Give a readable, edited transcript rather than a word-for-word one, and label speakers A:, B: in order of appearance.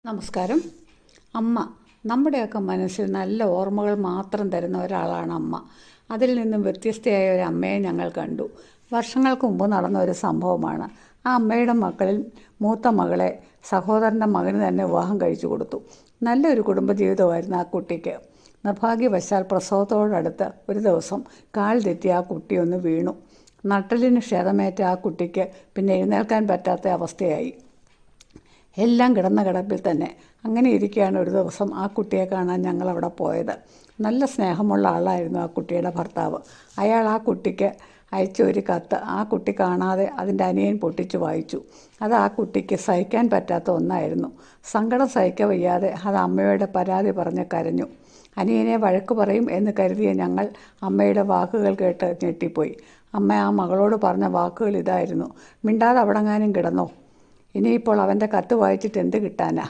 A: നമസ്കാരം. അമ്മ നമ്മുടെയൊക്കെ മനസ്സിൽ നല്ല ഓർമ്മകൾ മാത്രം തരുന്ന ഒരാളാണ് അമ്മ. അതിൽ നിന്നും വ്യത്യസ്തയായ ഒരു അമ്മയെ ഞങ്ങൾ കണ്ടു. വർഷങ്ങൾക്ക് മുമ്പ് നടന്ന ഒരു സംഭവമാണ്. ആ അമ്മയുടെ മക്കളിൽ മൂത്ത മകളെ സഹോദരൻ്റെ മകന് തന്നെ വിവാഹം കഴിച്ചു കൊടുത്തു. നല്ലൊരു കുടുംബജീവിതമായിരുന്നു ആ കുട്ടിക്ക്. നിർഭാഗ്യവശാൽ പ്രസവത്തോടടുത്ത് ഒരു ദിവസം കാൽ തെറ്റി ആ കുട്ടി ഒന്ന് വീണു. നട്ടലിന് ക്ഷതമേറ്റ ആ കുട്ടിക്ക് പിന്നെ എഴുന്നേൽക്കാൻ പറ്റാത്ത അവസ്ഥയായി. എല്ലാം കിടന്ന കിടപ്പിൽ തന്നെ. അങ്ങനെ ഇരിക്കുകയാണ് ഒരു ദിവസം ആ കുട്ടിയെ കാണാൻ ഞങ്ങളവിടെ പോയത്. നല്ല സ്നേഹമുള്ള ആളായിരുന്നു ആ കുട്ടിയുടെ ഭർത്താവ്. അയാൾ ആ കുട്ടിക്ക് അയച്ച ഒരു കത്ത് ആ കുട്ടി കാണാതെ അതിൻ്റെ അനിയൻ പൊട്ടിച്ചു വായിച്ചു. അത് ആ കുട്ടിക്ക് സഹിക്കാൻ പറ്റാത്ത ഒന്നായിരുന്നു. സങ്കടം സഹിക്കാൻ വയ്യാതെ അത് അമ്മയോട് പരാതി പറഞ്ഞ് കരഞ്ഞു. അനിയനെ വഴക്ക് പറയും എന്ന് കരുതിയ ഞങ്ങൾ അമ്മയുടെ വാക്കുകൾ കേട്ട് ഞെട്ടിപ്പോയി. അമ്മ ആ മകളോട് പറഞ്ഞ വാക്കുകൾ ഇതായിരുന്നു: മിണ്ടാതെ അവിടെങ്ങാനും കിടന്നോ, ഇനിയിപ്പോൾ അവൻ്റെ കത്ത് വായിച്ചിട്ട് എന്ത് കിട്ടാനാ.